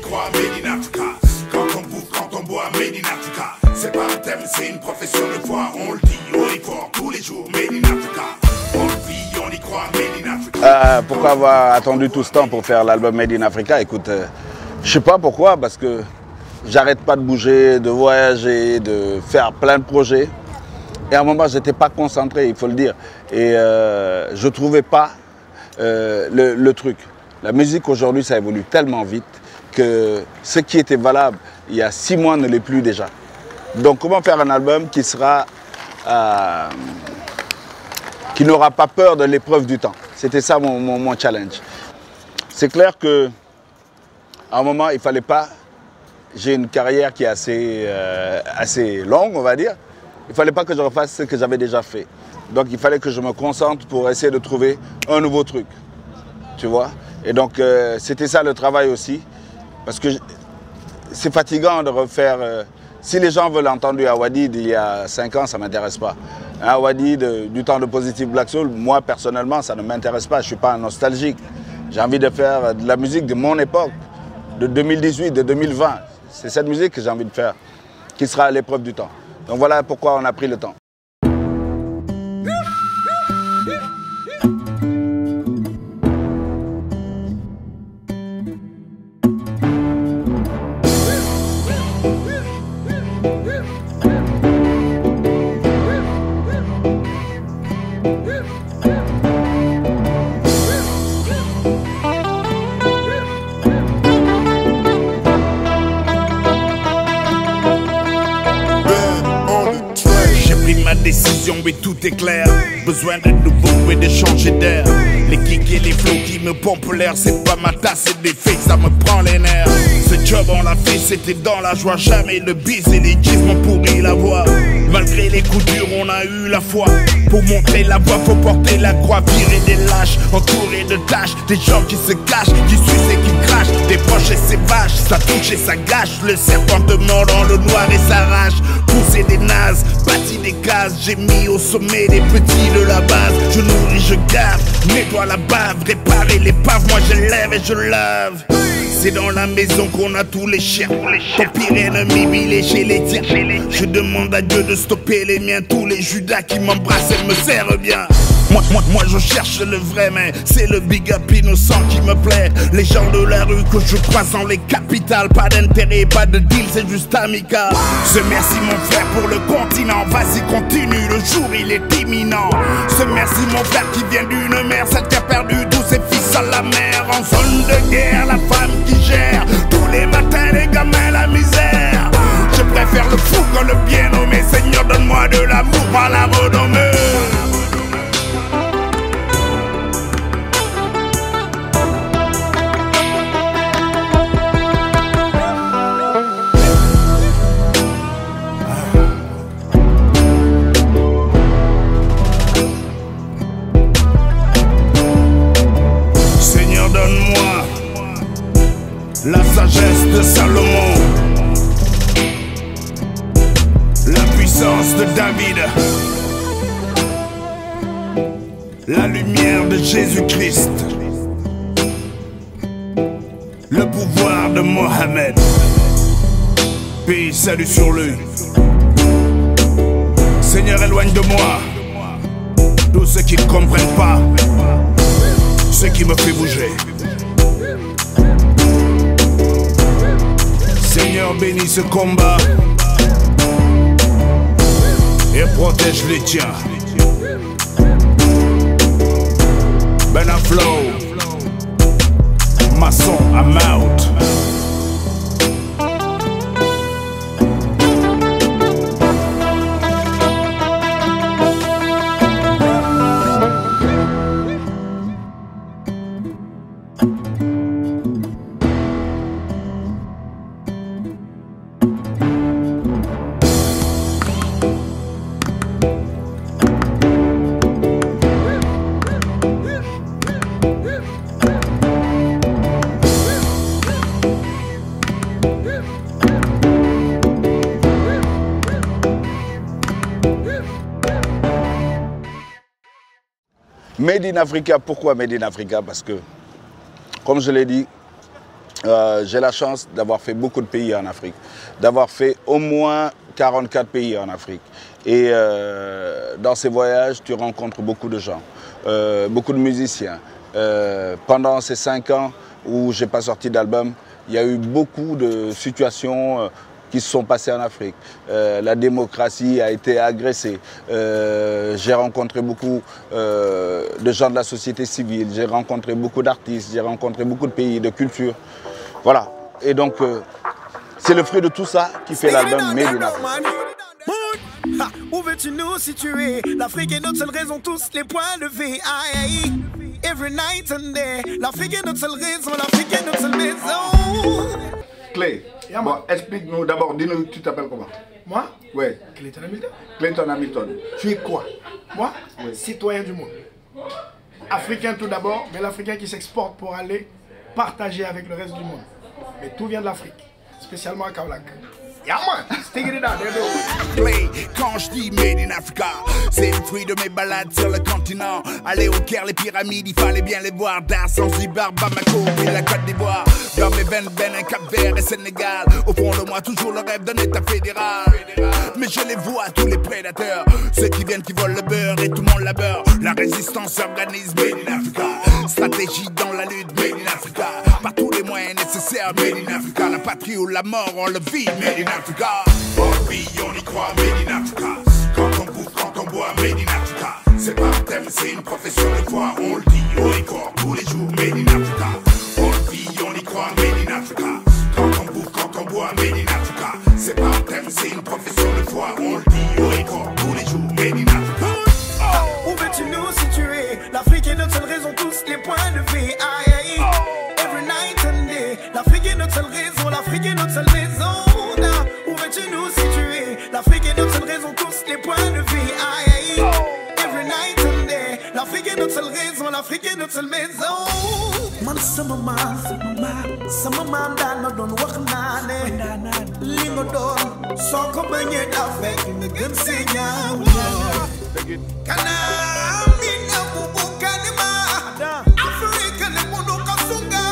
croit, Made in Africa. Quand on bouffe, quand on boit, Made in Africa. C'est pas un thème, c'est une profession de foi. On le dit haut et fort tous les jours, Made in Africa. On le vit, on y croit, Made in Africa. Pourquoi avoir attendu tout ce temps pour faire l'album Made in Africa? Écoute, je sais pas pourquoi, parce que j'arrête pas de bouger, de voyager, de faire plein de projets. Et à un moment, j'étais pas concentré, il faut le dire. Et je trouvais pas le truc. La musique aujourd'hui, ça évolue tellement vite que ce qui était valable il y a 6 mois ne l'est plus déjà. Donc comment faire un album qui sera, qui n'aura pas peur de l'épreuve du temps? C'était ça mon challenge. C'est clair que à un moment, il fallait pas. J'ai une carrière qui est assez longue, on va dire. Il fallait pas que je refasse ce que j'avais déjà fait. Donc il fallait que je me concentre pour essayer de trouver un nouveau truc. Tu vois? Et donc c'était ça le travail aussi. Parce que c'est fatigant de refaire. Si les gens veulent entendre du Awadi d'il y a 5 ans, ça ne m'intéresse pas. Un Awadi du temps de Positive Black Soul, moi personnellement, ça ne m'intéresse pas. Je ne suis pas un nostalgique. J'ai envie de faire de la musique de mon époque, de 2018, de 2020. C'est cette musique que j'ai envie de faire, qui sera à l'épreuve du temps. Donc voilà pourquoi on a pris le temps. Décision, mais tout est clair. Besoin de nouveau et de changer d'air. Les kicks et les flows qui me pompent l'air, c'est pas ma tasse, c'est des fakes, ça me prend les nerfs. Ce job on l'a fait, c'était dans la joie. Jamais le bis et les gifs m'ont pourri la voix. Malgré les coups durs, on a eu la foi. Pour montrer la voie, faut porter la croix. Virer des lâches, entourés de tâches. Des gens qui se cachent, qui sucent et qui crachent. Des proches et ses vaches, ça touche et ça gâche. Le serpent te mord dans le noir et s'arrache. Pousser des nazes, bâti des cases. J'ai mis au sommet les petits de la base. Je nourris, je garde, nettoie la bave. Réparer l'épave, moi je lève et je lave. C'est dans la maison qu'on a tous les chiens. Ton pire ennemi, il est chez les tiens. Je demande à Dieu de stopper les miens. Tous les Judas qui m'embrassent, elles me servent bien. Moi je cherche le vrai, mais c'est le big up innocent qui me plaît. Les gens de la rue que je croise dans les capitales. Pas d'intérêt, pas de deal, c'est juste amical. Ce merci mon frère pour le continent. Vas-y continue, le jour il est imminent. Ce merci mon frère qui vient d'une mère, celle qui a perdu tous ses fils à la mer. En zone de guerre, la femme qui gère tous les matins les gamins la misère. Je préfère le fou que le bien nommé. Seigneur donne-moi de l'amour par la renommée. La sagesse de Salomon, la puissance de David, la lumière de Jésus-Christ, le pouvoir de Mohammed. Paix, salut sur lui. Seigneur, éloigne de moi tous ceux qui ne comprennent pas ce qui me fait bouger. Seigneur, bénis ce combat et protège les tiens. Ben à flow, maçon, I'm out. Made in Africa, pourquoi Made in Africa? Parce que, comme je l'ai dit, j'ai la chance d'avoir fait beaucoup de pays en Afrique, d'avoir fait au moins 44 pays en Afrique. Et dans ces voyages, tu rencontres beaucoup de gens, beaucoup de musiciens. Pendant ces 5 ans où je n'ai pas sorti d'album, il y a eu beaucoup de situations qui se sont passées en Afrique. La démocratie a été agressée. J'ai rencontré beaucoup de gens de la société civile, j'ai rencontré beaucoup d'artistes, j'ai rencontré beaucoup de pays, de cultures. Voilà. Et donc, c'est le fruit de tout ça qui fait l'album Made in Africa. Où veux-tu nous situer? L'Afrique est notre seule raison, tous les points levés. Aïe, every night and day. L'Afrique est notre seule raison, l'Afrique est notre seule maison. Clé, bon, explique-nous d'abord, dis-nous, tu t'appelles comment? Moi? Oui. Clayton Hamilton. Clayton Hamilton. Tu es quoi? Moi? Oui. Citoyen du monde. Africain tout d'abord, mais l'Africain qui s'exporte pour aller partager avec le reste du monde. Mais tout vient de l'Afrique, spécialement à Kaolack. Yeah man, stick it down, Play, quand je dis Made in Africa, c'est le fruit de mes balades sur le continent. Aller au Caire, les pyramides, il fallait bien les voir. Dar, Zanzibar, Bamako, puis la Côte d'Ivoire. Dans mes veines, Bénin, Cap-Vert et Sénégal. Au fond de moi, toujours le rêve d'un état fédéral. Mais je les vois, tous les prédateurs, ceux qui viennent, qui volent le beurre et tout mon labeur. La résistance s'organise, Made in Africa. Stratégie dans la lutte, Made in Africa. Par tous les moyens nécessaires, Made in Africa. La patrie ou la mort, on le vit, Made in Africa. On vit, on y croit, Made in Africa. Quand on bouffe, quand on boit, Made in Africa. C'est pas un thème, c'est une profession de foi. On le dit, on y croit tous les jours, Made in Africa. On vit, on y croit, Made in Africa. Quand on bouffe, quand on boit, Made in Africa. C'est pas un thème, c'est une profession de foi. On le dit, on y croit tous les jours, Made in Africa. Où veux-tu nous situer? L'Afrique est notre seule raison, tous les points levés. Aïe, every night and day. L'Afrique est notre seule raison, l'Afrique est notre seule maison. Où veux-tu nous situer? L'Afrique est notre seule raison, tous les points levés. Aïe, every night and day. L'Afrique est notre seule raison, l'Afrique est notre seule maison. Man sama man daan na doon wax naa ne li nga doon soo ko bañee daa fekk nga gën see ñaaw. Kana mi na mu bukani ma Afrika le mundu kasunga.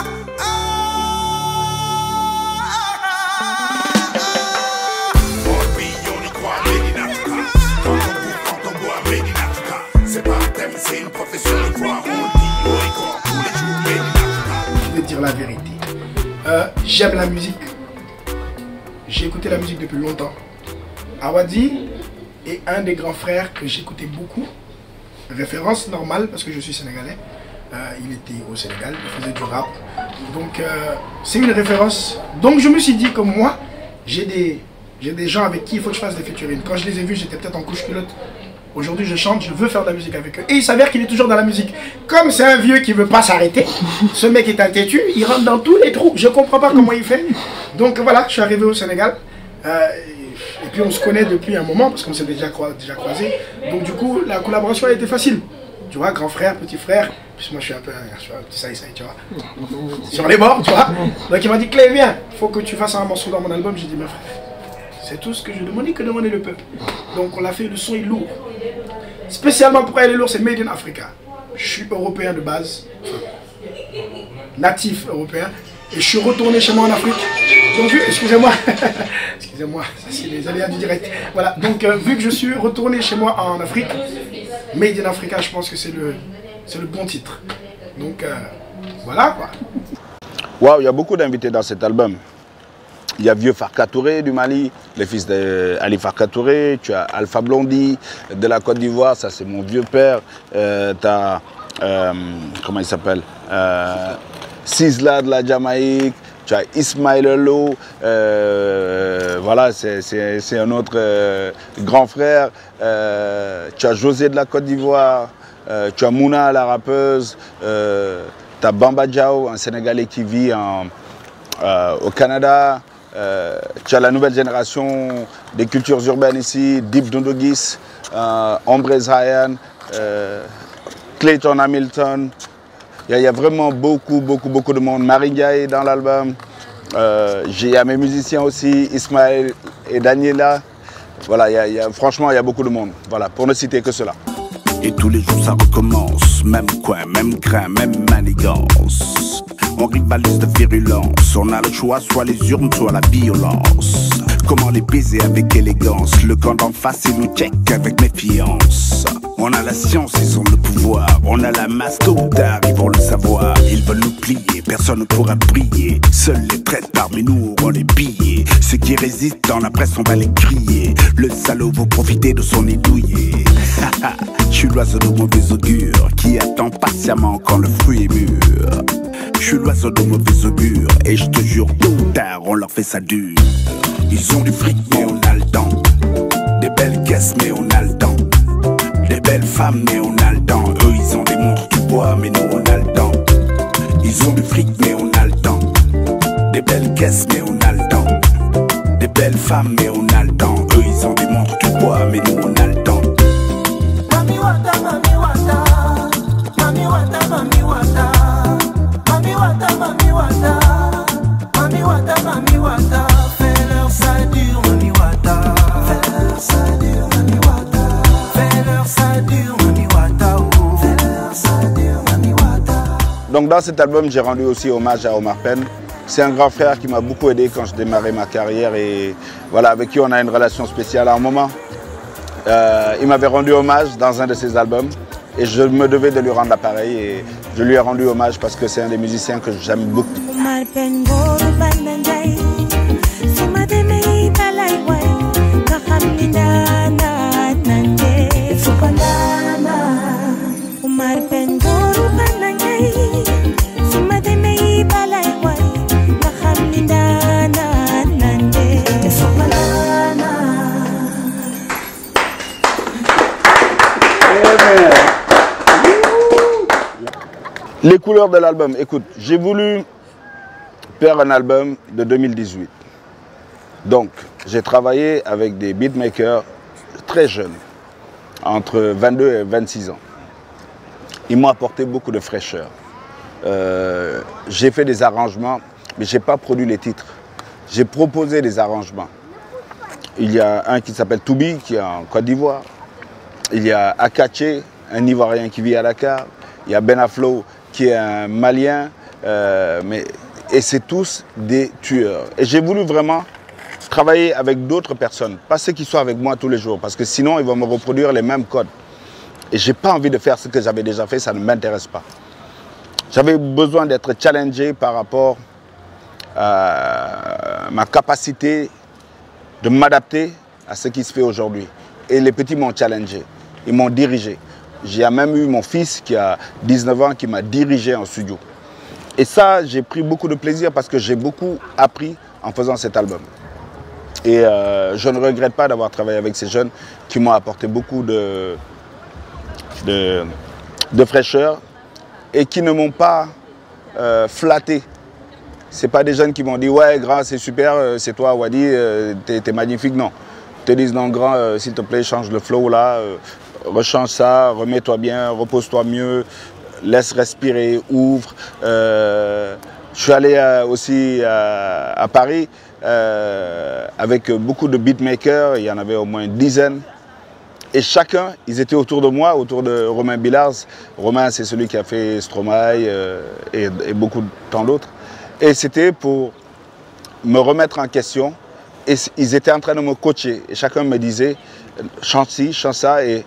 On vit, on y croit, Made in Africa. Quand on bouffe, quand on boit, Made in Africa. C'est pas un thème, c'est une profession de foi. On le dit, on y croit tous les jours, Made in Africa. Je vais te dire la vérité. J'aime la musique. J'ai écouté la musique depuis longtemps. Awadi est un des grands frères que j'écoutais beaucoup. Référence normale parce que je suis sénégalais. Il était au Sénégal, il faisait du rap. Donc c'est une référence. Donc je me suis dit que moi, j'ai des gens avec qui il faut que je fasse des featuring. Quand je les ai vus, j'étais peut-être en couche-culotte. Aujourd'hui, je chante, je veux faire de la musique avec eux. Et il s'avère qu'il est toujours dans la musique. Comme c'est un vieux qui ne veut pas s'arrêter, ce mec est un têtu, il rentre dans tous les trous. Je ne comprends pas comment il fait. Donc voilà, je suis arrivé au Sénégal. Et puis on se connaît depuis un moment, parce qu'on s'est déjà croisés. Donc du coup, la collaboration a été facile. Tu vois, grand frère, petit frère. Puis moi, je suis un peu un petit ça, tu vois. Sur les bords, tu vois. Donc il m'a dit, Clé, viens, il faut que tu fasses un morceau dans mon album. J'ai dit, mais frère, c'est tout ce que je demandais, que demandait le peuple. Donc on l'a fait, le son est lourd. Spécialement pourquoi il est lourd, c'est Made in Africa. Je suis européen de base, natif européen, et je suis retourné chez moi en Afrique. Donc excusez-moi, excusez-moi, ça c'est les aléas du direct. Voilà, donc vu que je suis retourné chez moi en Afrique, Made in Africa, je pense que c'est le bon titre. Donc voilà quoi. Waouh, il y a beaucoup d'invités dans cet album. Il y a Vieux Farka Touré du Mali, le fils d'Ali Farka Touré. Tu as Alpha Blondy de la Côte d'Ivoire, ça c'est mon vieux père. Tu as, comment il s'appelle, Sizzla de la Jamaïque. Tu as Ismaël Lo, voilà, c'est un autre grand frère. Tu as José de la Côte d'Ivoire. Tu as Mouna, la rappeuse. Tu as Bamba Diao, un Sénégalais qui vit au Canada. Tu as la nouvelle génération des cultures urbaines ici, Deep Dundogis, Ombre Ryan, Clayton Hamilton. Il y a vraiment beaucoup de monde. Maringa est dans l'album. Il y a mes musiciens aussi, Ismaël et Daniela. Voilà, franchement, il y a beaucoup de monde. Voilà, pour ne citer que cela. Et tous les jours ça recommence, même coin, même grain, même manigance. on rivalise de virulence. On a le choix, soit les urnes, soit la violence. Comment les baiser avec élégance? Le camp d'en face, il nous check avec méfiance. On a la science, ils ont le pouvoir. On a la masse, tôt ou tard, ils vont le savoir. Ils veulent nous plier, personne ne pourra briller. Seuls les traîtres parmi nous auront les billets. Ceux qui résistent dans la presse, on va les crier. Le salaud veut profiter de son nez douillet. Je suis l'oiseau de mauvais augure qui attend patiemment quand le fruit est mûr. Je suis l'oiseau de mauvais augure et je te jure, tôt ou tard, on leur fait ça dur. Ils ont du fric, mais on a le temps. Des belles caisses, mais on a le temps. Des belles femmes, mais on a le temps. Eux, ils ont des montres du bois, mais nous, on a le temps. Ils ont du fric, mais on a le temps. Des belles caisses, mais on a le temps. Des belles femmes, mais on a le temps. Eux, ils ont des montres du bois, mais nous, on a le temps. Mami wata, mami wata. Mami wata, mami wata. Mami wata, mami wata. Mami wata, mami wata. Fais-leur ça dur, mami wata. Fais-leur ça dur, mami wata. Fais-leur ça dur, mami wata. Fais-leur ça dur, mami wata. Donc dans cet album, j'ai rendu aussi hommage à Omar Pène. C'est un grand frère qui m'a beaucoup aidé quand je démarrais ma carrière et voilà, avec qui on a une relation spéciale à un moment. Il m'avait rendu hommage dans un de ses albums et je me devais de lui rendre l'appareil et je lui ai rendu hommage parce que c'est un des musiciens que j'aime beaucoup. Les couleurs de l'album, écoute, j'ai voulu faire un album de 2018. Donc, j'ai travaillé avec des beatmakers très jeunes, entre 22 et 26 ans. Ils m'ont apporté beaucoup de fraîcheur. J'ai fait des arrangements, mais je n'ai pas produit les titres. J'ai proposé des arrangements. Il y a un qui s'appelle Toubi, qui est en Côte d'Ivoire. Il y a Akache, un Ivoirien qui vit à Dakar. Il y a Benaflo, qui est un Malien. Et c'est tous des tueurs. Et j'ai voulu vraiment travailler avec d'autres personnes, pas ceux qui sont avec moi tous les jours, parce que sinon ils vont me reproduire les mêmes codes. Et je n'ai pas envie de faire ce que j'avais déjà fait, ça ne m'intéresse pas. J'avais besoin d'être challengé par rapport à ma capacité de m'adapter à ce qui se fait aujourd'hui. Et les petits m'ont challengé, ils m'ont dirigé. J'ai même eu mon fils qui a 19 ans qui m'a dirigé en studio. Et ça, j'ai pris beaucoup de plaisir parce que j'ai beaucoup appris en faisant cet album. Et je ne regrette pas d'avoir travaillé avec ces jeunes qui m'ont apporté beaucoup de fraîcheur et qui ne m'ont pas flatté. Ce n'est pas des jeunes qui m'ont dit « Ouais, grand, c'est super, c'est toi, Wadi, t'es magnifique ». Non. Ils te disent « Non, grand, s'il te plaît, change le flow là, rechange ça, remets-toi bien, repose-toi mieux, laisse respirer, ouvre ». Je suis allé aussi à Paris avec beaucoup de beatmakers, il y en avait au moins une dizaine. Et chacun, ils étaient autour de moi, autour de Romain Billars. Romain, c'est celui qui a fait Stromae et beaucoup tant d'autres. Et c'était pour me remettre en question. Et ils étaient en train de me coacher. Et chacun me disait, chante ci, chante ça. Et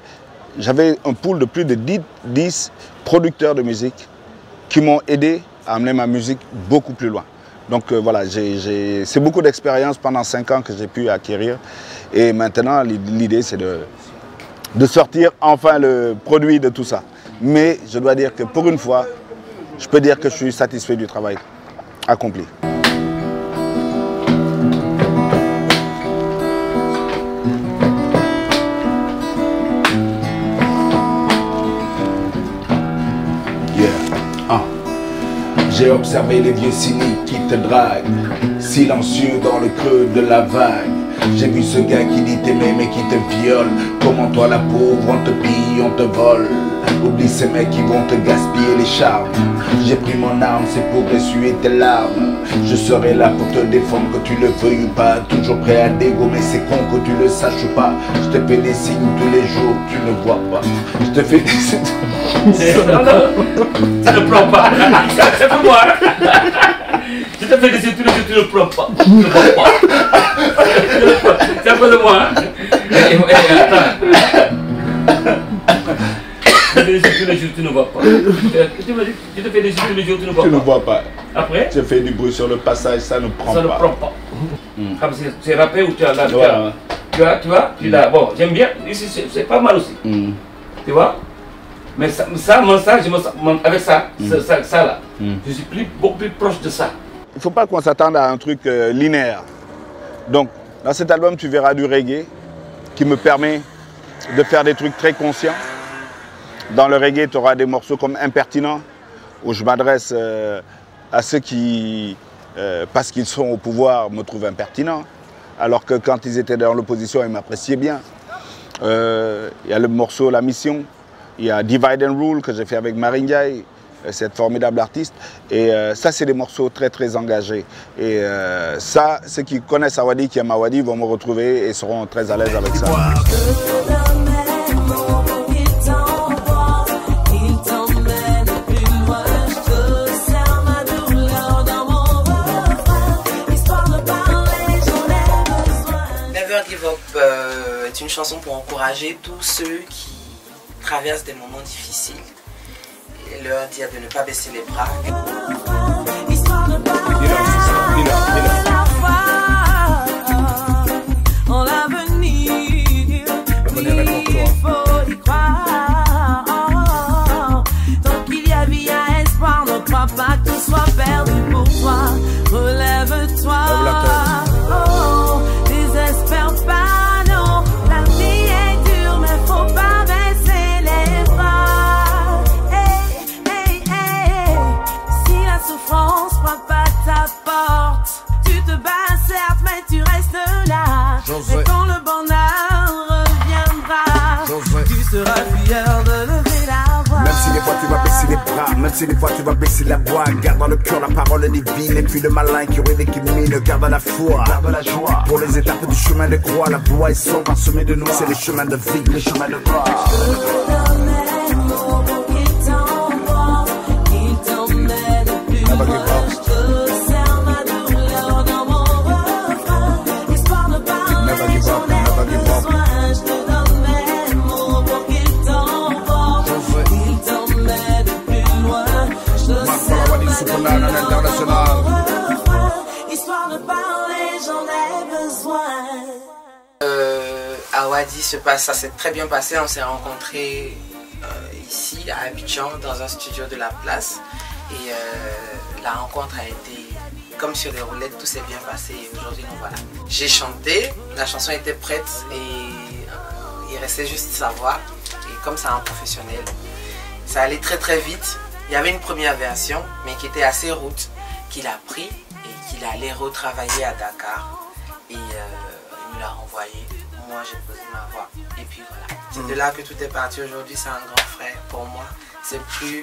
j'avais un pool de plus de 10 producteurs de musique qui m'ont aidé à amener ma musique beaucoup plus loin. Donc voilà, c'est beaucoup d'expérience pendant 5 ans que j'ai pu acquérir. Et maintenant, l'idée, c'est de sortir enfin le produit de tout ça. Mais je dois dire que pour une fois, je peux dire que je suis satisfait du travail accompli. J'ai observé les vieux cyniques qui te draguent. silencieux dans le creux de la vague. J'ai vu ce gars qui dit t'aimer mais qui te viole. Comment toi la pauvre, on te pille, on te vole. Oublie ces mecs qui vont te gaspiller les charmes. J'ai pris mon arme, c'est pour essuyer tes larmes. Je serai là pour te défendre, que tu le veuilles ou pas. Toujours prêt à dégommer, c'est con que tu le saches ou pas. Je te fais des signes tous les jours, tu ne vois pas. Je te fais des signes. Non, tu ne prends pas. C'est pour moi. Je te fais des signes tous les jours, tu ne prends pas. Tu ne vois pas. C'est un peu de moi. Je te fais des signes tous les jours, tu ne vois pas. Je te fais des signes tous les jours, tu ne vois pas. Tu ne vois pas. Après, Tu fais du bruit sur le passage, ça ne prend ça ne pas. prend pas. C'est rappé ou tu as là. Ouais. Tu vois, tu l'as. Bon, j'aime bien. Ici, c'est pas mal aussi. Tu vois? Mais ça, avec ça, ça là, je suis beaucoup plus proche de ça. Il ne faut pas qu'on s'attende à un truc linéaire. Donc, dans cet album, tu verras du reggae qui me permet de faire des trucs très conscients. Dans le reggae, tu auras des morceaux comme Impertinent, où je m'adresse à ceux qui, parce qu'ils sont au pouvoir, me trouvent impertinents. Alors que quand ils étaient dans l'opposition, ils m'appréciaient bien. Il y a le morceau La Mission. Il y a Divide and Rule que j'ai fait avec Maringaï, cette formidable artiste. Et ça, c'est des morceaux très, très engagés. Et ça, ceux qui connaissent Awadi, qui aiment Awadi, vont me retrouver et seront très à l'aise avec ça. Never Give Up est une chanson pour encourager tous ceux qui traversent des moments difficiles et leur dire de ne pas baisser les bras. En l'avenir, il faut y croire. Tant qu'il y a vie à espoir, ne crois pas que tout soit perdu pour toi. Relève-toi. Oh, désespère pas, non. La vie est dure, mais faut pas baisser les bras. Hey, hey, hey. Si la souffrance frappe à ta porte, tu te bats certes, mais tu restes là. Et quand le bonheur reviendra, tu seras fier de lever la voix. Même si des fois tu vas baisser les bras, même si des fois tu vas baisser la voix, garde dans le cœur la parole divine. Et puis le malin qui ruine et qui mine, garde la foi, garde la joie. Pour les étapes du chemin de croix, la voie est sombre, parsemée de noix. C'est les chemins de vie, les chemins de croix. Awadi se passe, ça s'est très bien passé, on s'est rencontrés ici à Abidjan dans un studio de la place et la rencontre a été comme sur des roulettes, tout s'est bien passé et aujourd'hui nous voilà. J'ai chanté, la chanson était prête et il restait juste sa voix et comme c'est un professionnel, ça allait très très vite. Il y avait une première version mais qui était assez route qu'il a pris et qu'il allait retravailler à Dakar et il nous l'a renvoyé. Moi j'ai posé ma voix et puis voilà. C'est de là que tout est parti aujourd'hui, c'est un grand frère pour moi. C'est plus...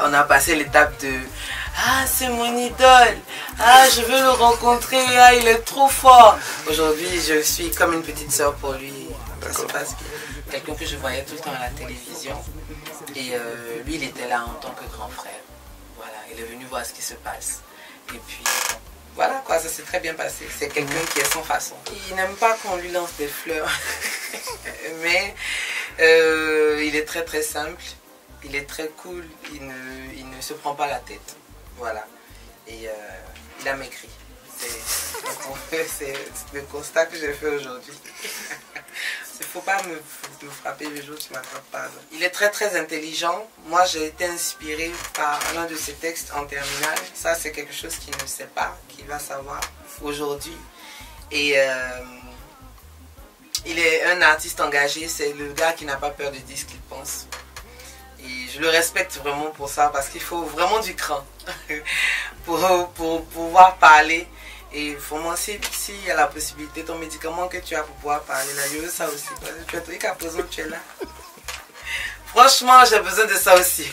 On a passé l'étape de ah c'est mon idole, ah je veux le rencontrer, ah il est trop fort. Aujourd'hui je suis comme une petite soeur pour lui. Ça se passe bien. Quelqu'un que je voyais tout le temps à la télévision et lui il était là en tant que grand frère. Voilà, il est venu voir ce qui se passe et puis voilà quoi, ça s'est très bien passé. C'est quelqu'un qui est sans façon. Il n'aime pas qu'on lui lance des fleurs mais il est très très simple. Il est très cool, il ne se prend pas la tête, voilà, et il a maigri, c'est le constat que j'ai fait aujourd'hui. Il ne faut pas me frapper le jour où tu ne m'attrapes pas. Il est très très intelligent, moi j'ai été inspirée par l'un de ses textes en terminale, ça c'est quelque chose qu'il ne sait pas, qu'il va savoir aujourd'hui, et il est un artiste engagé, c'est le gars qui n'a pas peur de dire ce qu'il pense. Et je le respecte vraiment pour ça parce qu'il faut vraiment du cran pour pouvoir parler Et vraiment, s'il y a la possibilité, ton médicament que tu as pour pouvoir parler là, je veux ça aussi. Parce que tu as trouvé qu'à présent tu es là. Franchement, j'ai besoin de ça aussi.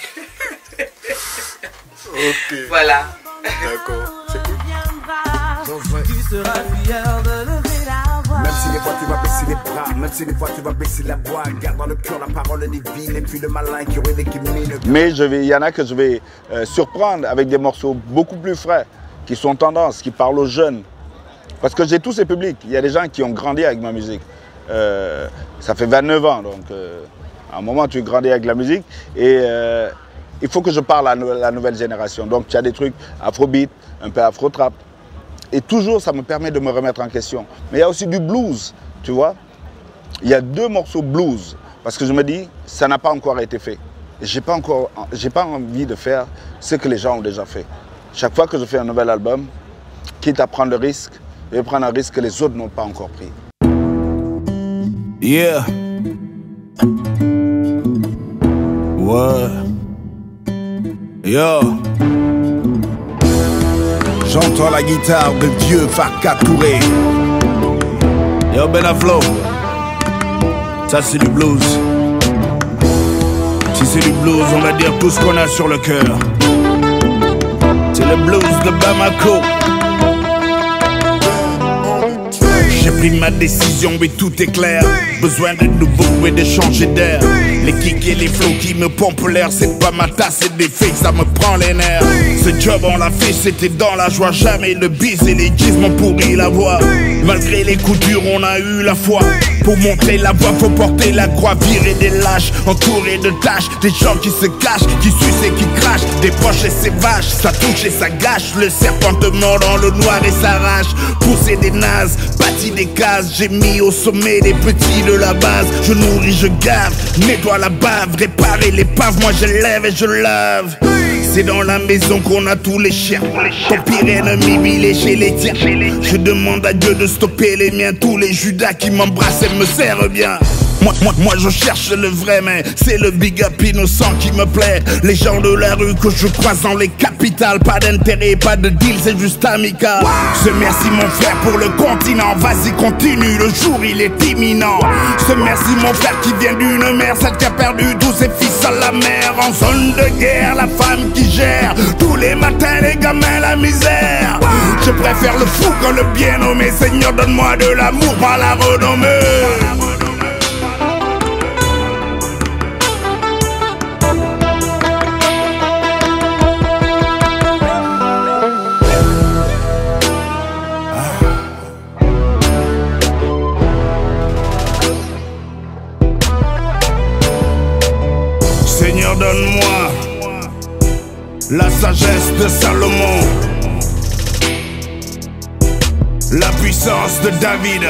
Ok. Voilà. D'accord. C'est cool. Tu seras fier de lever la voix. Même si des fois tu vas baisser les bras, même si des fois tu vas baisser la voix, garde dans le cœur la parole divine et puis le malin qui aurait qui mine. Mais il y en a que je vais surprendre avec des morceaux beaucoup plus frais, qui sont tendance, qui parlent aux jeunes. Parce que j'ai tous ces publics. Il y a des gens qui ont grandi avec ma musique. Ça fait 29 ans, donc à un moment tu grandis avec la musique et il faut que je parle à la nouvelle génération. Donc tu as des trucs afrobeat, un peu afro-trap. Et toujours ça me permet de me remettre en question. Mais il y a aussi du blues, tu vois. Il y a 2 morceaux blues. Parce que je me dis, ça n'a pas encore été fait. J'ai pas envie de faire ce que les gens ont déjà fait. Chaque fois que je fais un nouvel album, quitte à prendre le risque, je vais prendre un risque que les autres n'ont pas encore pris. Yeah. Ouais. Yo. J'entends la guitare de vieux Farka Touré. Yo Benaflo. Ça c'est du blues. Si c'est du blues, on va dire tout ce qu'on a sur le cœur. C'est le blues de Bamako. J'ai pris ma décision, mais tout est clair. Besoin de nouveau et de changer d'air. Les kicks et les flows qui me pompent l'air, c'est pas ma tasse, c'est des fakes, ça me prend les nerfs. Ce job on l'a fait, c'était dans la joie. Jamais le bis et les gis m'ont pourri la voix. Malgré les coups durs, on a eu la foi. Pour montrer la voie, faut porter la croix. Virer des lâches, entourés de tâches. Des gens qui se cachent, qui sucent et qui crachent. Des proches et ses vaches, ça touche et ça gâche. Le serpent te mord dans le noir et s'arrache. Pousser des nazes, bâti des cases. J'ai mis au sommet des petits de la base. Je nourris, je gave, nettoie la bave. Réparer l'épave, moi je lève et je lave. C'est dans la maison qu'on a tous les chiens. Ton pire ennemi, il est chez les tiens. Je demande à Dieu de stopper les miens. Tous les Judas qui m'embrassent et me serrent bien. Moi je cherche le vrai, mais c'est le big up innocent qui me plaît. Les gens de la rue que je croise dans les capitales. Pas d'intérêt, pas de deal, c'est juste amical. Ce merci mon frère pour le continent. Vas-y continue, le jour il est imminent. Ce merci mon frère qui vient d'une mère, celle qui a perdu tous ses fils à la mer. En zone de guerre, la femme qui gère tous les matins les gamins la misère. Je préfère le fou que le bien nommé. Seigneur donne-moi de l'amour par la renommée. Seigneur, donne-moi la sagesse de Salomon, la puissance de David,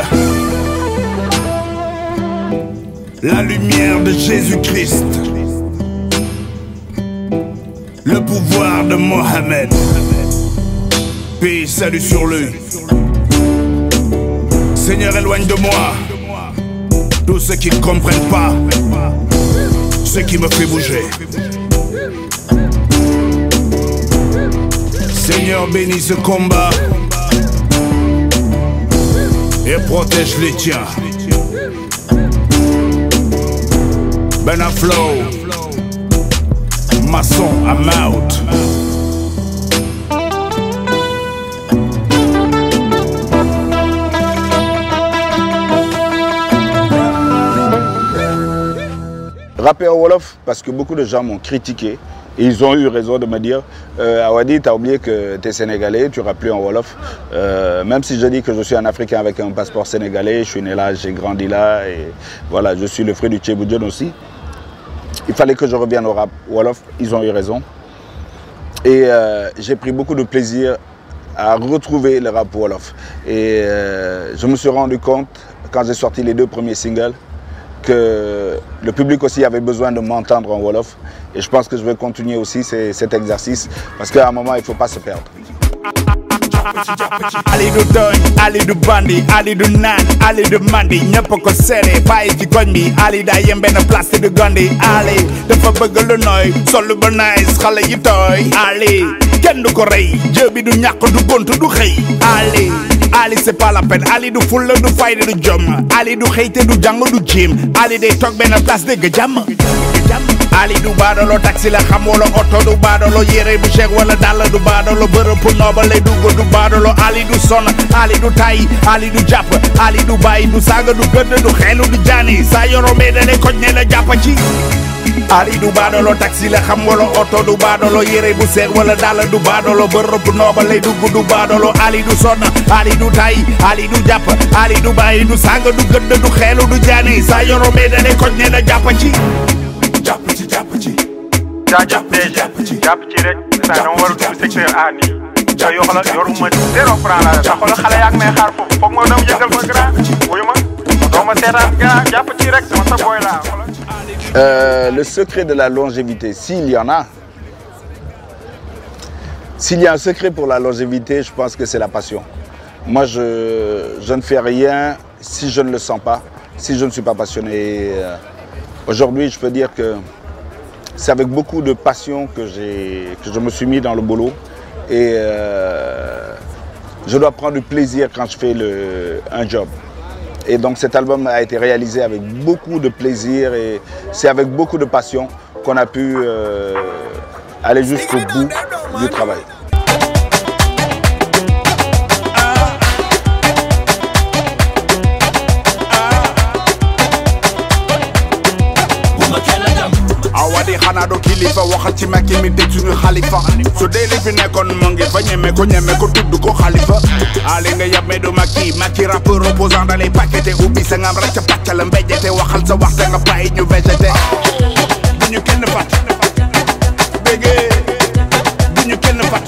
la lumière de Jésus-Christ, le pouvoir de Mohammed. Paix et salut sur lui. Seigneur, éloigne de moi tous ceux qui ne comprennent pas ce qui me fait bouger. Seigneur, bénis ce combat et protège les tiens. Benaflo, maçon, I'm out. Rapper en Wolof, parce que beaucoup de gens m'ont critiqué et ils ont eu raison de me dire Awadi, tu as oublié que tu es sénégalais, tu rappes plus en Wolof. Même si je dis que je suis un Africain avec un passeport sénégalais, je suis né là, j'ai grandi là et voilà, je suis le fruit du Tchéboudion aussi. Il fallait que je revienne au rap Wolof, ils ont eu raison. Et j'ai pris beaucoup de plaisir à retrouver le rap Wolof. Et je me suis rendu compte, quand j'ai sorti les 2 premiers singles, que le public aussi avait besoin de m'entendre en Wolof. Et je pense que je vais continuer aussi cet exercice parce qu'à un moment, il ne faut pas se perdre. Ali du tooñ, Ali du bandi, Ali du naan, Ali du mandi ñëpp ko seede bàyyi ci koñ bi Ali daa yem benn place du gondi Ali dafa bëgg lu nooy sol ba nice xale yi tooy Ali kenn du ko rey jë bi du ñàkk du gont du xëy Ali c'est pas la peine Ali du fulla du fayda du jom Ali du xëyte du jàng du jiim Ali day toog benn place dégg jàmm Ali du baadolo taxi la xam wala oto du baadolo yére bu cheikh wala dàll du baadolo bërëb pour noobal lay dugg du baadolo Ali du sonn Ali du tay Ali du jàpp Ali du bàyyi du saaga du gëdd du xeelu du jaani saa yoromee da lay koj ne la jàppa ci Ali du baadolo taxi la xam wala oto du baadolo yére bu seex wala dàll du baadolo bërëb noobal lay dugg du baadolo Ali du sonn Ali du tay Ali du jàpp Ali du bàyyi du saaga du gëdd du xeelu du jaani saa yoromee da lay koj ne la jàppa ci jàpp ci rek saa dama war a dugg secteur A nii te yoo xam ne yoruma 0 franc la tax xoolal xale yaa ngi may xaar foofu foog ma doon yëngal fa grand wuyu ma doo ma seetaan grand jàpp ci rek sama sa boy laa Le secret de la longévité, s'il y en a, s'il y a un secret pour la longévité, je pense que c'est la passion. Moi, je ne fais rien si je ne le sens pas, si je ne suis pas passionné. Aujourd'hui, je peux dire que c'est avec beaucoup de passion que je me suis mis dans le boulot. Et je dois prendre du plaisir quand je fais un job. Et donc cet album a été réalisé avec beaucoup de plaisir et c'est avec beaucoup de passion qu'on a pu aller jusqu'au bout du travail. awadi xanaa doo kilifa waxal ci Macky mi dëj suñu xalifa su dee li fi nekkoon mu ngi fa ñeme ko tudd ko xalifa Ali nga yab me du Macky rappeur opposant da lay paqueté ubbi sa ngam rek ca pàcc la mbéjete waxal sa waxte nga bàyyi ñu végété bu ñu kenn fat bégee bu ñu kenn fat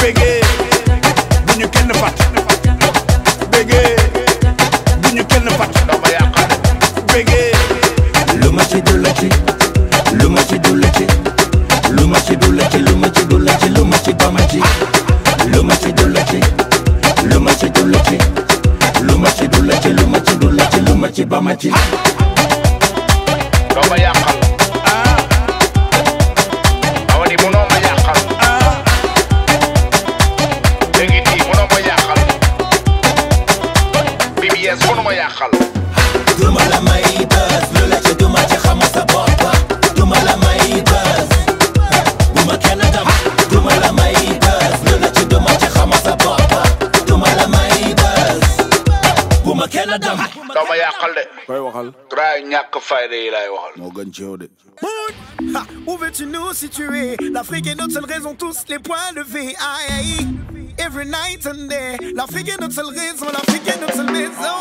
bégee bu ñu kenn fat bégee bu ñu kenn fat dama yàqal bégee lu ma ci du la ci lu ma ci du la ci lu ma ci du la ci lu ma ci du la ci lu ma ci ba ma ci lu ma ci du la ci lu ma ci du la ci lu ma ci du la ci lu ma ci du la ci lu ma ci ba ma ci doo ma yàqal awadi mënoo ma yàqal léegi nii mënoo ma yàqal BBS mënoo ma yàqal duma la may bës lu la ci duma ci xama sa bopp duma la may bës bu ma kenn dam duma la may bës lu la ci duma ci xama sa bopp duma la may bës bu ma kenn dam doo ma yàqal de koy waxal dara ñàkk fayda yi laay waxal moo gën ci yow de. Où veux-tu nous situer? L'Afrique est notre seule raison, tous les points levés. Aïe, aïe. Every night and day. L'Afrique est notre seule raison, l'Afrique est notre seule maison.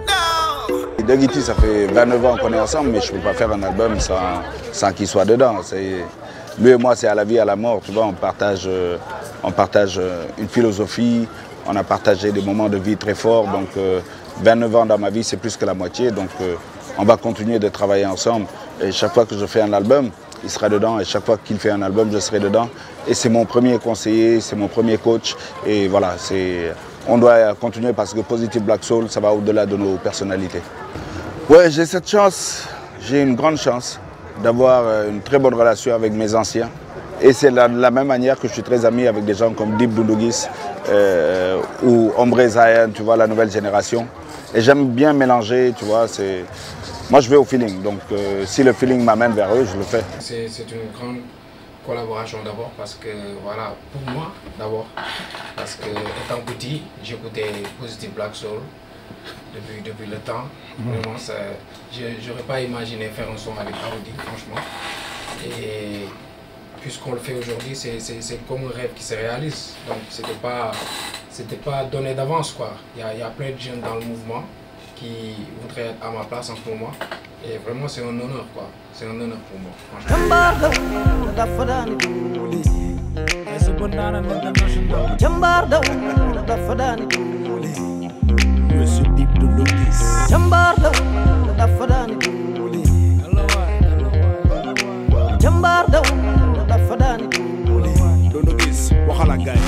No. Dagiti, ça fait 29 ans qu'on est ensemble, mais je ne peux pas faire un album sans qu'il soit dedans. Lui et moi, c'est à la vie, à la mort. Tu vois, on partage une philosophie, on a partagé des moments de vie très forts. Donc, 29 ans dans ma vie, c'est plus que la moitié. Donc, on va continuer de travailler ensemble. Et chaque fois que je fais un album, il sera dedans. Et chaque fois qu'il fait un album, je serai dedans. Et c'est mon premier conseiller, c'est mon premier coach. Et voilà, on doit continuer parce que Positive Black Soul, ça va au-delà de nos personnalités. Ouais, j'ai cette chance, j'ai une grande chance d'avoir une très bonne relation avec mes anciens. Et c'est de la même manière que je suis très ami avec des gens comme Dip Doundou Guiss ou Ombre Zayan, tu vois, la nouvelle génération. Et j'aime bien mélanger, tu vois, moi je vais au feeling, donc si le feeling m'amène vers eux, je le fais. C'est une grande collaboration d'abord parce que, voilà, pour moi d'abord, parce que étant petit, j'écoutais Positive Black Soul depuis le temps. Vraiment, je n'aurais pas imaginé faire un son avec Audi, franchement. Et puisqu'on le fait aujourd'hui, c'est comme un rêve qui se réalise. Donc c'était pas donné d'avance, quoi. Il y a plein de jeunes dans le mouvement qui voudraient être à ma place en ce moment. Et vraiment, c'est un honneur, quoi. C'est un honneur pour moi, Monsieur Dip Doundou Guiss. Jambardo, dafadani duli. Jambardo, dafadani duli. Doundou Guiss, waxal ak gaay.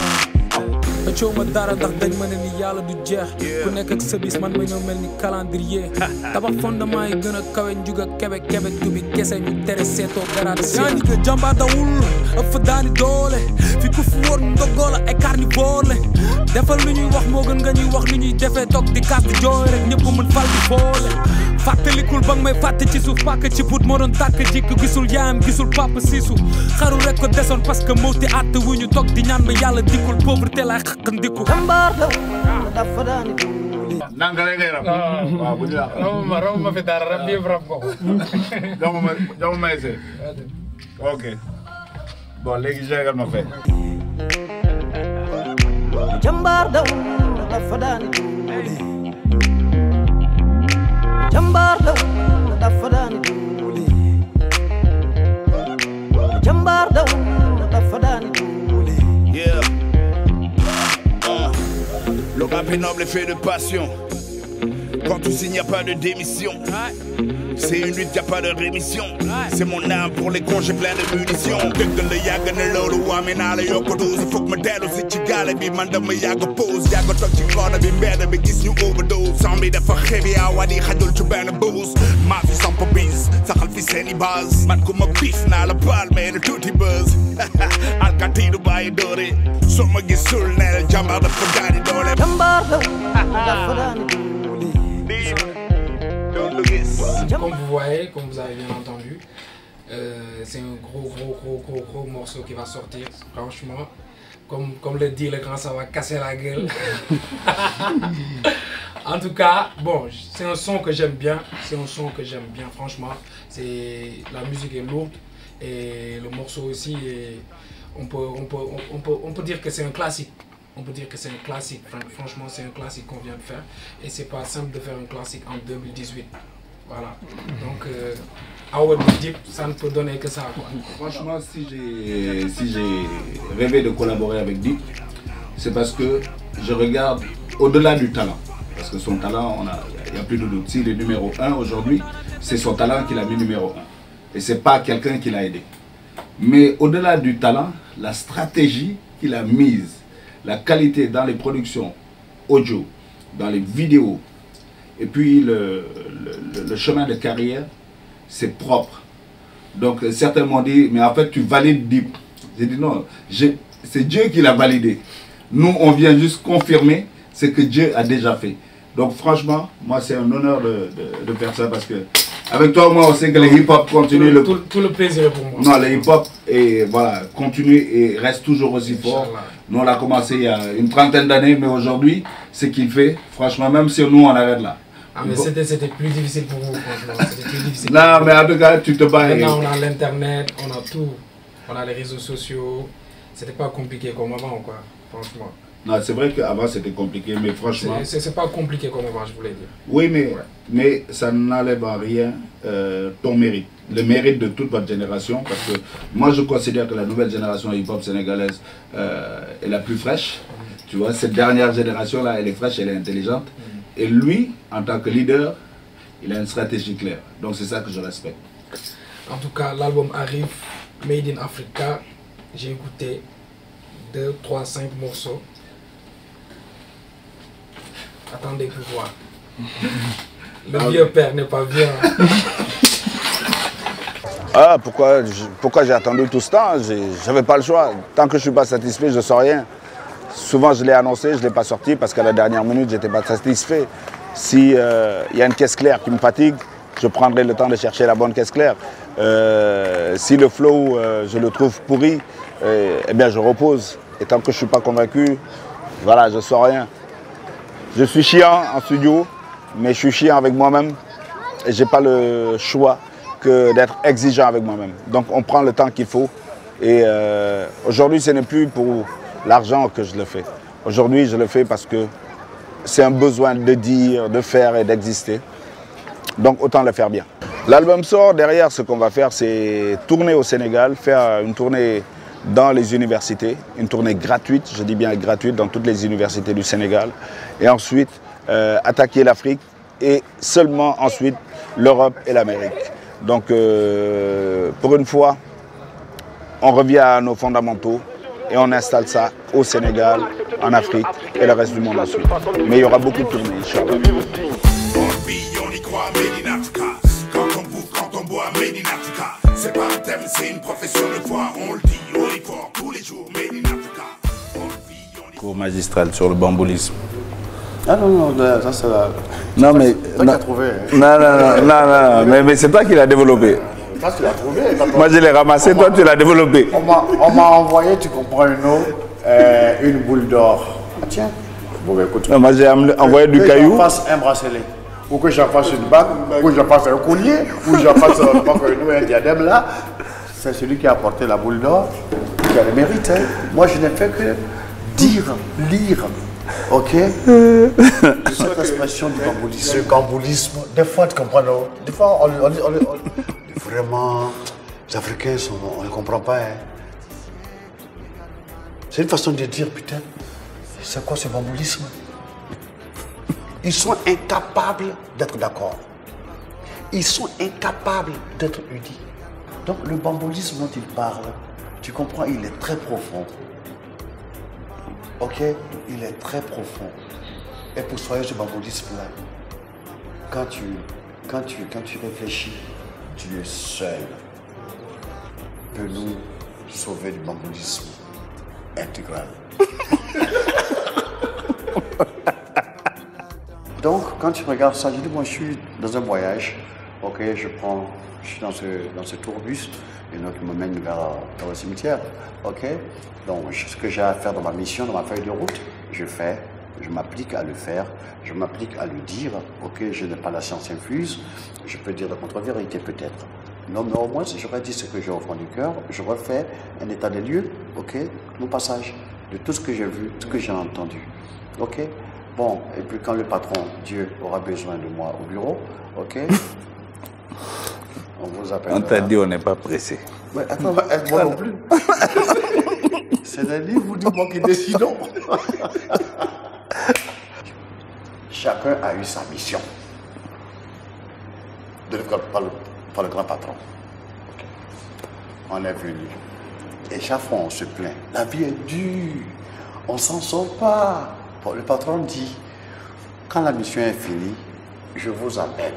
xëccoo ma dara ndax dañ ma ne ni yàlla du jeex ku nekk ak sa bis man ma ñëw mel ni calendrier tabax fondement yi gën a kawe njug ak kebe kebe tubi kese ñu tere seetoo garaat yaa ni que jàmbaar dawul ëpp fa daani doole fi ku fu wóor ndogoola ay carnivore le defal lu ñuy wax moo gën nga ñuy wax lu ñuy defee toog di kaas di jooy rek ñëpp mën fal di boole fàttalikul ba nga may fàtte ci suuf pàkk ci put moo doon tàkk jikk gisul yaayam gisul papa siisu xaru rek ko desoon parce que mawti àtte wu ñu toog di ñaan ma yàlla dikkul pauvreté lay xaqandiku dafa daani nanga lay ngay rab. waaw bu ñu la raw ma fi dara rab yëpp rab ko. dama may see. ok bon léegi jégal ma fay. Jambar daw dafa daani Jambar daw dafa daani Jambar daw dafa daani Yeah. Le rap est noble et fait de passion. Quand tu signes, y a pas de démission. C'est une lutte, y a pas de rémission. C'est mon âme pour les cons, j'ai plein de munitions. Dëgg la yàgg na loolu waame naa la yokk dose. Foog ma dellu si ci gaale bi man dama yàgg pause. Yàgg toog ci corner bi mbedd bi gis ñu overdose. Sang bi dafa xebi awadi xajul ci benn bose. Maa fi samp bis saxal fi seeni base. Man ku ma biif naa la baal mais le tuuti buzz. Alkati du bàyyi doore. Soo ma gisul neel jàmbaar dafa daani doole. Jambar daw dafa daani Comme vous voyez, comme vous avez bien entendu, c'est un gros morceau qui va sortir, franchement. Comme le dit le grand, ça va casser la gueule. En tout cas, bon, c'est un son que j'aime bien. C'est un son que j'aime bien, franchement. La musique est lourde et le morceau aussi, on peut dire que c'est un classique. On peut dire que c'est un classique. Franchement, c'est un classique qu'on vient de faire. Et c'est pas simple de faire un classique en 2018. Voilà. Donc, Awad Dip, ça ne peut donner que ça, quoi. Franchement, si j'ai rêvé de collaborer avec Dip, c'est parce que je regarde au-delà du talent. Parce que son talent, il n'y a plus de doute. S'il est numéro 1 aujourd'hui, c'est son talent qui l'a mis numéro 1. Et c'est pas quelqu'un qui l'a aidé. Mais au-delà du talent, la stratégie qu'il a mise, la qualité dans les productions audio, dans les vidéos, et puis le chemin de carrière, c'est propre. Donc certains m'ont dit, mais en fait tu valides Dip. J'ai dit non, c'est Dieu qui l'a validé. Nous on vient juste confirmer ce que Dieu a déjà fait. Donc franchement, moi c'est un honneur de faire ça parce que avec toi moi on sait que le hip-hop continue. Tout le plaisir est pour moi. Non, le hip-hop voilà, continue et reste toujours aussi fort. Nous on a commencé il y a une trentaine d'années, mais aujourd'hui, ce qu'il fait, franchement, même si nous on arrête là. Ah mais c'était plus difficile pour vous, franchement. C'était plus difficile. Non, mais en tout cas, tu te bats. Maintenant on a l'internet, on a tout. On a les réseaux sociaux. C'était pas compliqué comme avant, quoi, franchement. Non, c'est vrai qu'avant c'était compliqué, mais franchement... C'est pas compliqué comme avant, je voulais dire. Oui, mais ça n'enlève en rien ton mérite. Le mérite de toute votre génération, parce que moi je considère que la nouvelle génération hip-hop sénégalaise est la plus fraîche. Tu vois, cette dernière génération-là, elle est fraîche, elle est intelligente. Et lui, en tant que leader, il a une stratégie claire. Donc c'est ça que je respecte. En tout cas, l'album arrive, Made in Africa. J'ai écouté 2, 3, 5 morceaux. Attendez pour voir. Le vieux père n'est pas vieux. Ah, pourquoi j'ai attendu tout ce temps? J'avais pas le choix. Tant que je ne suis pas satisfait, je ne sors rien. Souvent, je l'ai annoncé, je ne l'ai pas sorti parce qu'à la dernière minute, je n'étais pas satisfait. S'il y a une caisse claire qui me fatigue, je prendrai le temps de chercher la bonne caisse claire. Si le flow, je le trouve pourri, eh bien, je repose. Et tant que je ne suis pas convaincu, voilà, je ne sors rien. Je suis chiant en studio, mais je suis chiant avec moi-même. Et je n'ai pas le choix que d'être exigeant avec moi-même. Donc on prend le temps qu'il faut. Et aujourd'hui, ce n'est plus pour l'argent que je le fais. Aujourd'hui, je le fais parce que c'est un besoin de dire, de faire et d'exister. Donc autant le faire bien. L'album sort, derrière ce qu'on va faire, c'est tourner au Sénégal, faire une tournée dans les universités, une tournée gratuite, je dis bien gratuite, dans toutes les universités du Sénégal. Et ensuite, attaquer l'Afrique et seulement ensuite l'Europe et l'Amérique. Donc pour une fois, on revient à nos fondamentaux et on installe ça au Sénégal, en Afrique et le reste du monde ensuite. Mais il y aura beaucoup de tournées, Inch'Allah. On vit, on y croit, made in Africa. Quand on bouffe, quand on boit, made in Africa. C'est pas un thème, c'est une profession de foi. On le dit, on y croit, tous les jours, made in Africa. Cours magistral sur le bambolisme. Ah non, ça c'est la... Non mais... toi qui as trouvé. Non, mais c'est toi qui l'as développé. Ça tu l'as trouvé. Moi je l'ai ramassé, toi tu l'as développé. On m'a envoyé, tu comprends, une boule d'or. Ah tiens. Bon ben écoute. Non, moi j'ai envoyé du caillou. Que j'en fasse un bracelet, ou que j'en fasse une bague, ou que j'en fasse un collier, ou que j'en fasse un diadème là. C'est celui qui a apporté la boule d'or qui a le mérite. Hein. Moi je n'ai fait que dire, lire. Ok. Cette expression du gamboulisme. Ce gamboulisme, des fois tu comprends, non? Des fois vraiment, les Africains on ne comprend pas. Hein. C'est une façon de dire, putain, c'est quoi ce gamboulisme? Ils sont incapables d'être d'accord. Ils sont incapables d'être unis. Donc le bambolisme dont il parle, tu comprends, il est très profond. Ok, il est très profond. Et pour soigner ce bambolisme-là, quand tu réfléchis, Dieu seul peut nous sauver du bambolisme intégral. Donc, quand tu regardes ça, je dis, moi je suis dans un voyage, ok, je suis dans ce tourbus, et donc il me mène vers le cimetière, ok. Donc, ce que j'ai à faire dans ma mission, dans ma feuille de route, je fais, je m'applique à le faire, je m'applique à le dire, ok, je n'ai pas la science infuse, je peux dire la contre-vérité peut-être. Non, mais au moins, si j'aurais dit ce que j'ai au fond du cœur, je refais un état des lieux, ok, mon passage, de tout ce que j'ai vu, tout ce que j'ai entendu, ok. Bon, et puis quand le patron, Dieu, aura besoin de moi au bureau, ok, on vous appelle. On t'a dit on n'est pas pressé. Mais attends, moi non plus. C'est le livre ou du moi qui décidons. Chacun a eu sa mission. Par le grand patron. Okay. On est venu. Et chaque fois on se plaint. La vie est dure. On s'en sort pas. Bon, le patron dit, quand la mission est finie, je vous appelle.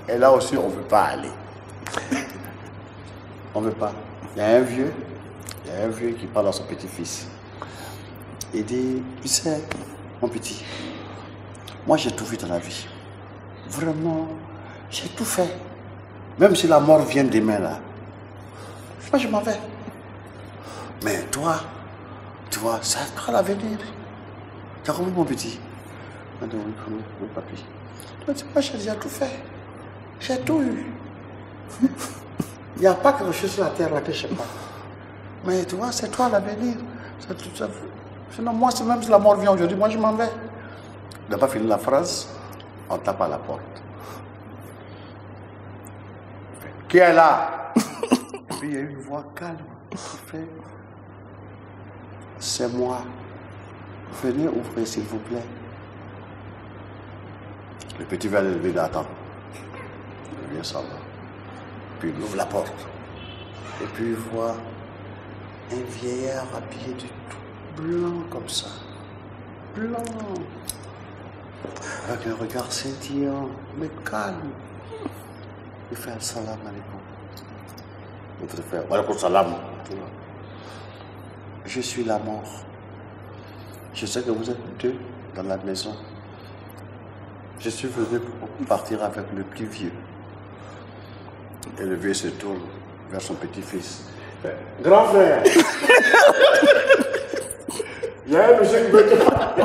Et là aussi, on ne veut pas aller. On ne veut pas. Il y a un vieux qui parle à son petit-fils. Il dit, tu sais, mon petit, moi j'ai tout vu dans la vie. Vraiment, j'ai tout fait. Même si la mort vient demain là, moi je m'en vais. Mais toi, tu vois, c'est à toi l'avenir. T'as compris mon petit? Oui, papy. Toi, moi j'ai déjà tout fait. J'ai tout eu. Il n'y a pas quelque chose sur la terre là que je ne sais pas. Mais tu vois, c'est toi l'avenir. Sinon, moi, même si la mort vient aujourd'hui, moi je m'en vais. Il n'a pas fini la phrase, on tape à la porte. Qui est là? Et puis il y a une voix calme qui fait, c'est moi. Venez ouvrir s'il vous plaît. Le petit va lever d'attendre. Il vient s'en va. Puis il ouvre la porte. Et puis il voit un vieillard habillé du tout blanc comme ça. Blanc. Avec un regard scintillant, mais calme. Il fait un salam alaikum. L'autre fait alaikum salam. Je suis la mort. Je sais que vous êtes deux dans la maison. Je suis venu pour partir avec le plus vieux. Et le vieux se tourne vers son petit-fils. Grand frère, il y a un monsieur qui veut te parler.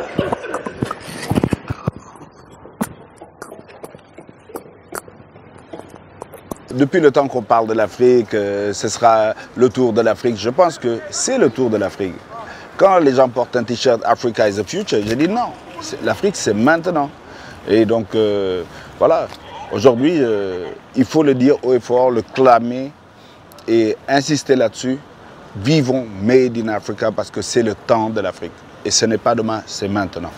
Depuis le temps qu'on parle de l'Afrique, ce sera le tour de l'Afrique. Je pense que c'est le tour de l'Afrique. Quand les gens portent un t-shirt Africa is the future, je dis non. L'Afrique, c'est maintenant. Et donc, voilà. Aujourd'hui, il faut le dire haut et fort, le clamer et insister là-dessus. Vivons Made in Africa parce que c'est le temps de l'Afrique. Et ce n'est pas demain, c'est maintenant.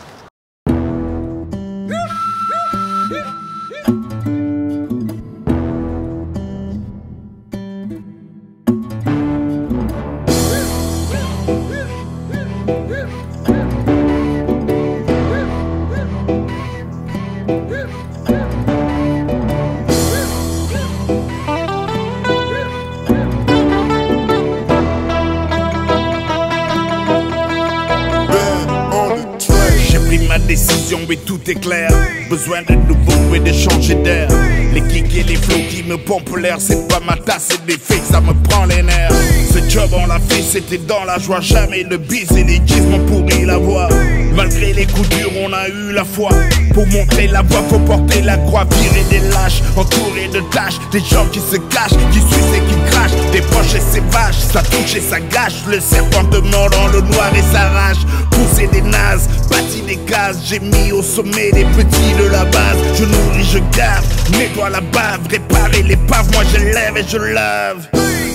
décision, mais tout est clair. Besoin de nouveau et de changer d'air. Les kicks et les flots qui me pompent l'air, c'est pas ma tasse, c'est des fakes, ça me prend les nerfs. Ce job on l'a fait, c'était dans la joie. Jamais le bis et les gifs m'ont pourri la voix. Malgré les coups durs, on a eu la foi. Pour montrer la voie, faut porter la croix. Virer des lâches, entourés de tâches. Des gens qui se cachent, qui sucent et qui crachent. Des proches et ses vaches, ça touche et ça gâche. Le serpent te mord dans le noir et s'arrache. Pousser des nazes, bâti des cases. J'ai mis au sommet les petits de la base. Je nourris, je garde, nettoie la bave. Réparer l'épave, moi je lève et je lave.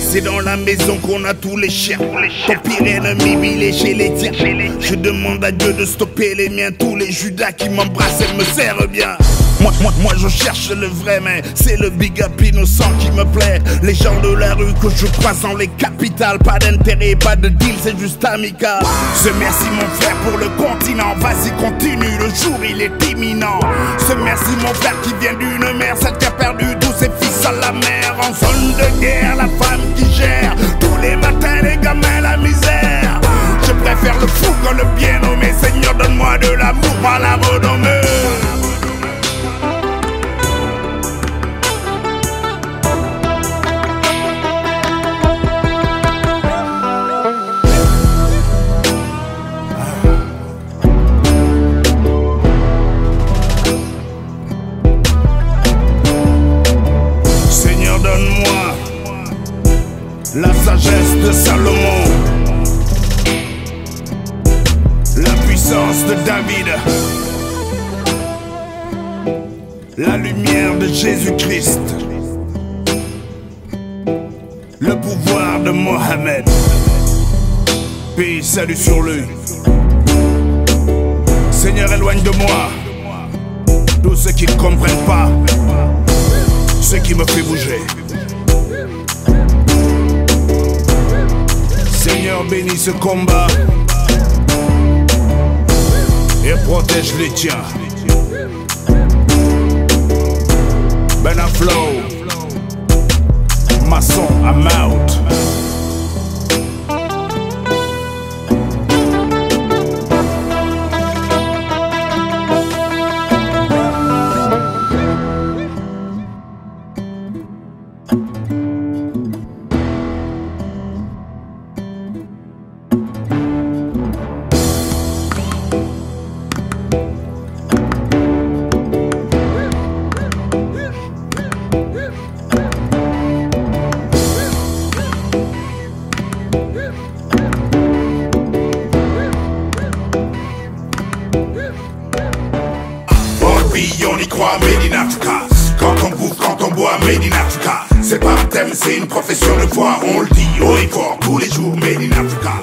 C'est dans la maison qu'on a tous les chiens. Ton pire ennemi, il est chez les tiens. Je demande à Dieu de stopper les miens. Tous les Judas qui m'embrassent, elles me serrent bien. Moi je cherche le vrai, mais c'est le big up innocent qui me plaît. Les gens de la rue que je croise dans les capitales. Pas d'intérêt, pas de deal, c'est juste amical. Ce merci mon frère pour le continent. Vas-y continue, le jour il est imminent. Ce merci mon frère qui vient d'une mère, celle qui a perdu tous ses fils à la mer. En zone de guerre, la femme qui gère tous les matins les gamins la misère. Je préfère le fou que le bien nommé. Seigneur donne-moi de l'amour par la renommée. La sagesse de Salomon, la puissance de David, la lumière de Jésus-Christ, le pouvoir de Mohammed. Paix, salut sur lui. Seigneur, éloigne de moi tous ceux qui ne comprennent pas ce qui me fait bouger. Seigneur, bénis ce combat et protège les tiens. Ben à flow, maçon, I'm out. On y croit, made in Africa. Quand on bouffe, quand on boit, made in Africa. C'est pas un thème, c'est une profession de foi. On le dit haut et fort tous les jours, made in Africa.